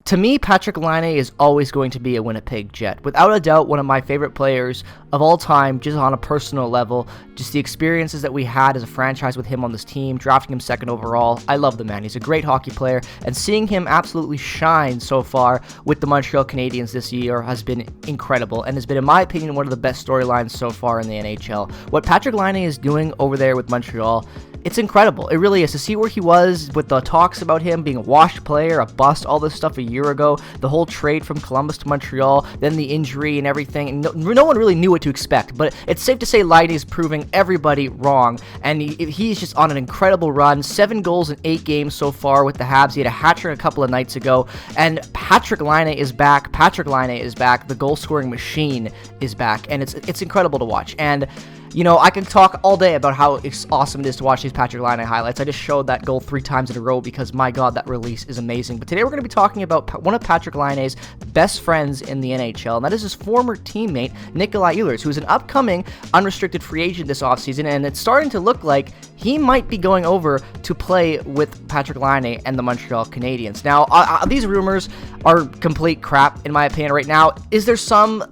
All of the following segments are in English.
To me, Patrik Laine is always going to be a Winnipeg Jet. Without a doubt, one of my favorite players of all time, just on a personal level. Just the experiences that we had as a franchise with him on this team, drafting him second overall. I love the man. He's a great hockey player, and seeing him absolutely shine so far with the Montreal Canadiens this year has been incredible, and has been, in my opinion, one of the best storylines so far in the NHL. What Patrik Laine is doing over there with Montreal, it's incredible. It really is. To see where he was with the talks about him being a washed player, a bust, all this stuff a year ago, the whole trade from Columbus to Montreal, then the injury and everything, and no one really knew what to expect. But it's safe to say Laine is proving everybody wrong, and he's just on an incredible run. 7 goals in 8 games so far with the Habs. He had a hat-trick a couple of nights ago, and Patrik Laine is back. Patrik Laine is back. The goal-scoring machine is back, and it's incredible to watch. And you know, I can talk all day about how awesome it is to watch these Patrik Laine highlights. I just showed that goal 3 times in a row because, my God, that release is amazing. But today we're going to be talking about one of Patrik Laine's best friends in the NHL, and that is his former teammate, Nikolaj Ehlers, who is an upcoming unrestricted free agent this offseason, and it's starting to look like he might be going over to play with Patrik Laine and the Montreal Canadiens. Now, these rumors are complete crap, in my opinion, right now. Is there some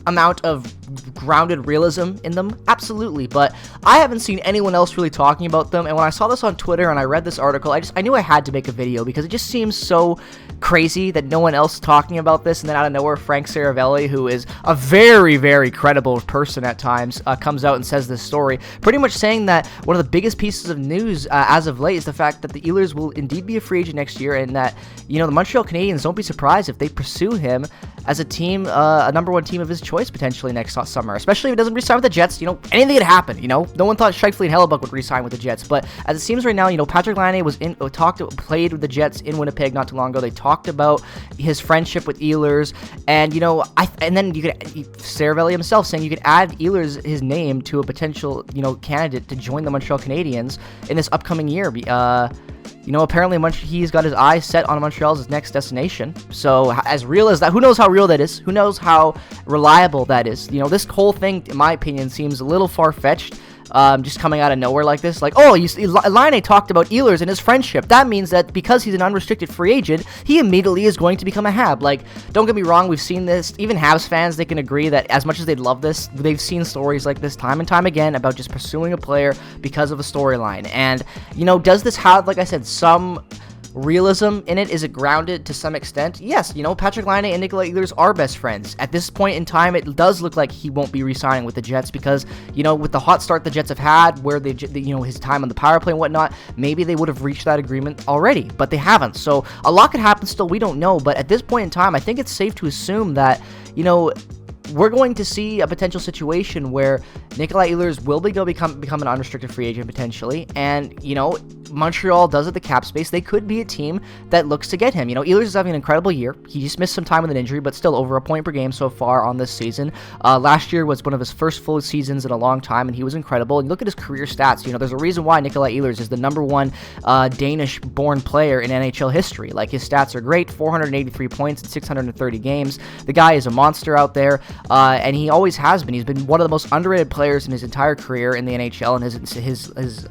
amount of grounded realism in them? Absolutely, but I haven't seen anyone else really talking about them, and when I saw this on Twitter and I read this article, I knew I had to make a video because it just seems so crazy that no one else is talking about this. And then out of nowhere, Frank Saravelli, who is a very, very credible person at times, comes out and says this story, pretty much saying that one of the biggest pieces of news as of late is the fact that the Ehlers will indeed be a free agent next year, and that, you know, the Montreal Canadiens, don't be surprised if they pursue him as a team, a number 1 team of his choice potentially next summer, especially if he doesn't re-sign with the Jets. You know, anything could happen. You know, no one thought Scheifele and Hellebuck would re-sign with the Jets, but as it seems right now, you know, Patrik Laine was played with the Jets in Winnipeg not too long ago. They talked about his friendship with Ehlers, and you know, and then you could Saravelli himself saying you could add Ehlers, his name, to a potential, you know, candidate to join the Montreal Canadiens in this upcoming year. You know, apparently he's got his eyes set on Montreal as his next destination. So, as real as that, who knows how real that is? Who knows how reliable that is? You know, this whole thing, in my opinion, seems a little far-fetched. Just coming out of nowhere like this. Like, oh, Laine talked about Ehlers and his friendship. That means that because he's an unrestricted free agent, he immediately is going to become a Hab. Like, don't get me wrong, we've seen this. Even Habs fans, they can agree that as much as they'd love this, they've seen stories like this time and time again about just pursuing a player because of a storyline. And, you know, does this have, like I said, some realism in it? Is it grounded to some extent? Yes, you know, Patrik Laine and Nikolaj Ehlers are best friends. At this point in time, it does look like he won't be re-signing with the Jets because, you know, with the hot start the Jets have had, where they you know, his time on the power play and whatnot, maybe they would have reached that agreement already, but they haven't. So a lot could happen still, we don't know, but at this point in time, I think it's safe to assume that, you know, we're going to see a potential situation where Nikolaj Ehlers will become an unrestricted free agent potentially, and, you know, Montreal does have the cap space. They could be a team that looks to get him. You know, Ehlers is having an incredible year. He just missed some time with an injury, but still over a point per game so far on this season. Last year was one of his first full seasons in a long time, and he was incredible. And look at his career stats. You know, there's a reason why Nikolaj Ehlers is the number 1 Danish-born player in NHL history. Like, his stats are great, 483 points in 630 games. The guy is a monster out there, and he always has been. He's been one of the most underrated players in his entire career in the NHL, and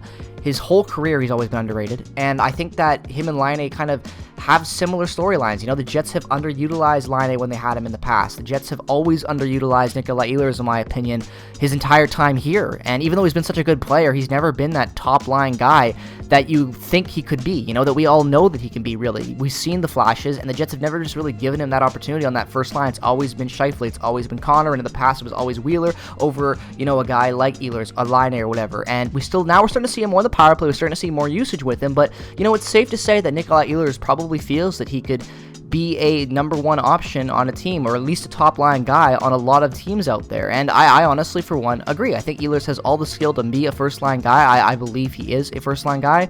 his whole career, he's always been underrated, and I think that him and Laine kind of have similar storylines. You know, the Jets have underutilized Laine when they had him in the past. The Jets have always underutilized Nikolaj Ehlers, in my opinion, his entire time here, and even though he's been such a good player, he's never been that top-line guy that you think he could be, you know, that we all know that he can be, really. We've seen the flashes, and the Jets have never just really given him that opportunity on that first line. It's always been Scheifele, it's always been Connor, and in the past it was always Wheeler over, you know, a guy like Ehlers, a Laine or whatever, and we're starting to see him more in the power play. We're starting to see more usage with him, but, you know, it's safe to say that Nikolaj Ehlers probably feels that he could be a number 1 option on a team, or at least a top-line guy on a lot of teams out there, and I honestly, for one, agree. I think Ehlers has all the skill to be a first-line guy. I believe he is a first-line guy.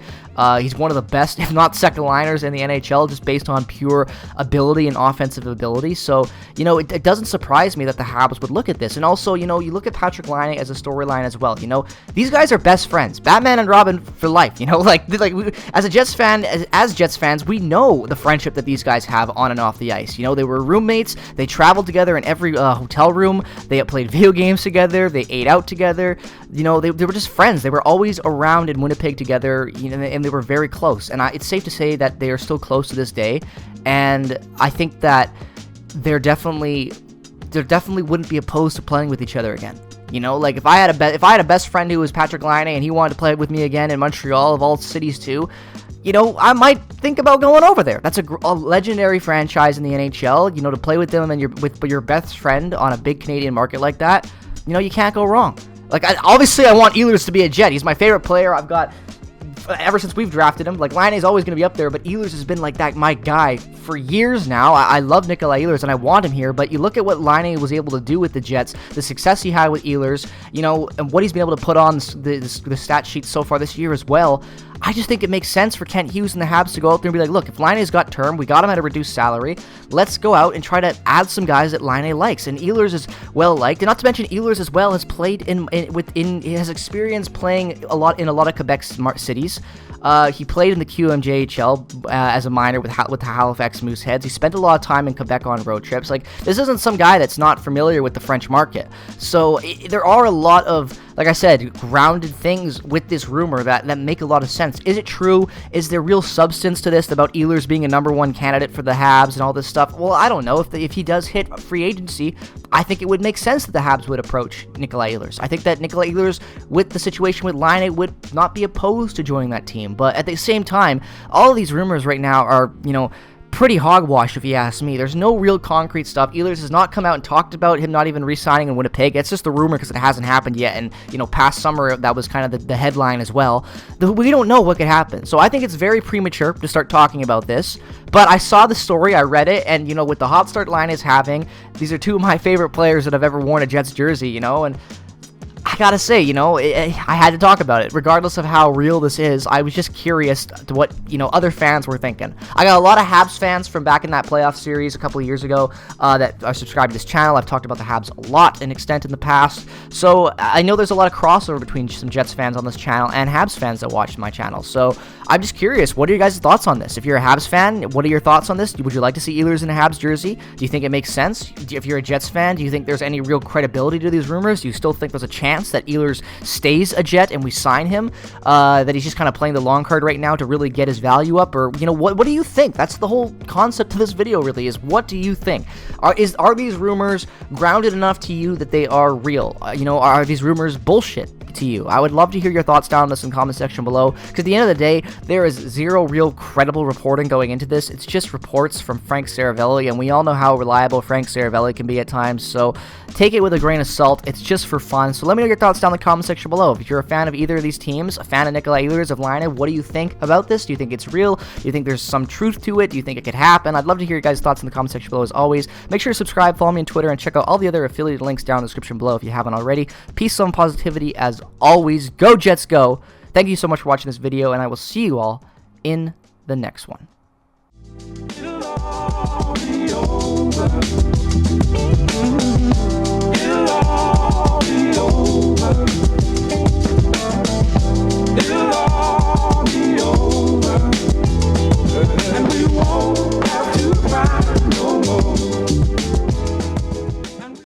He's one of the best, if not second-liners in the NHL, just based on pure ability and offensive ability, so, you know, it doesn't surprise me that the Habs would look at this, and also, you know, you look at Patrik Laine as a storyline as well. You know, these guys are best friends, Batman and Robin for life, you know, like as a Jets fan, as Jets fans, we know the friendship that these guys have on and off the ice. You know, they were roommates. They traveled together in every hotel room. They played video games together. They ate out together. You know, they were just friends. They were always around in Winnipeg together, you know, and they were very close. And it's safe to say that they are still close to this day. And I think that they definitely wouldn't be opposed to playing with each other again. You know, like if I had a best friend who was Patrick Laine and he wanted to play with me again in Montreal, of all cities too, you know, I might think about going over there. That's a legendary franchise in the NHL. You know, to play with them and with your best friend on a big Canadian market like that, you know, you can't go wrong. Like, obviously, I want Ehlers to be a Jet. He's my favorite player. I've got ever since we've drafted him. Like, Laine is always going to be up there, but Ehlers has been like that, my guy, for years now. I love Nikolaj Ehlers, and I want him here, but you look at what Laine was able to do with the Jets, the success he had with Ehlers, you know, and what he's been able to put on the stat sheet so far this year as well. I just think it makes sense for Kent Hughes and the Habs to go out there and be like, look, if Laine's got term, we got him at a reduced salary, let's go out and try to add some guys that Laine likes. And Ehlers is well liked, and not to mention Ehlers as well has played he has experience playing a lot of Quebec cities. He played in the QMJHL as a minor with the Halifax Mooseheads. He spent a lot of time in Quebec on road trips. Like, this isn't some guy that's not familiar with the French market. So there are a lot of, like I said, grounded things with this rumor that make a lot of sense. Is it true? Is there real substance to this about Ehlers being a #1 candidate for the Habs and all this stuff? Well, I don't know. If he does hit free agency, I think it would make sense that the Habs would approach Nikolaj Ehlers. I think that Nikolaj Ehlers, with the situation with Laine, would not be opposed to joining that team. But at the same time, all of these rumors right now are, you know, pretty hogwash, if you ask me. There's no real concrete stuff. Ehlers has not come out and talked about him not even re-signing in Winnipeg. It's just a rumor because it hasn't happened yet, and, you know, past summer, that was kind of the headline as well. We don't know what could happen, so I think it's very premature to start talking about this, but I saw the story, I read it, and, you know, with the hot start Laine is having, these are two of my favorite players that have ever worn a Jets jersey, you know, and I gotta say, you know, I had to talk about it. Regardless of how real this is, I was just curious to what, you know, other fans were thinking. I got a lot of Habs fans from back in that playoff series a couple of years ago that are subscribed to this channel. I've talked about the Habs a lot in extent in the past. So I know there's a lot of crossover between some Jets fans on this channel and Habs fans that watch my channel. So I'm just curious, what are your guys' thoughts on this? If you're a Habs fan, what are your thoughts on this? Would you like to see Ehlers in a Habs jersey? Do you think it makes sense? If you're a Jets fan, do you think there's any real credibility to these rumors? Do you still think there's a chance that Ehlers stays a Jet and we sign him, that he's just kind of playing the long card right now to really get his value up? Or, you know, what do you think? That's the whole concept of this video, really, is what do you think? Are these rumors grounded enough to you that they are real? You know, are these rumors bullshit to you? I would love to hear your thoughts down in the comment section below, because at the end of the day, there is zero real credible reporting going into this. It's just reports from Frank Seravalli, and we all know how reliable Frank Seravalli can be at times, so take it with a grain of salt. It's just for fun. So let me know your thoughts down in the comment section below. If you're a fan of either of these teams, a fan of Nikolaj Ehlers, of Laine, what do you think about this? Do you think it's real? Do you think there's some truth to it? Do you think it could happen? I'd love to hear your guys' thoughts in the comment section below as always. Make sure to subscribe, follow me on Twitter, and check out all the other affiliated links down in the description below if you haven't already. Peace, love, and positivity as always. Go Jets, go! Thank you so much for watching this video, and I will see you all in the next one.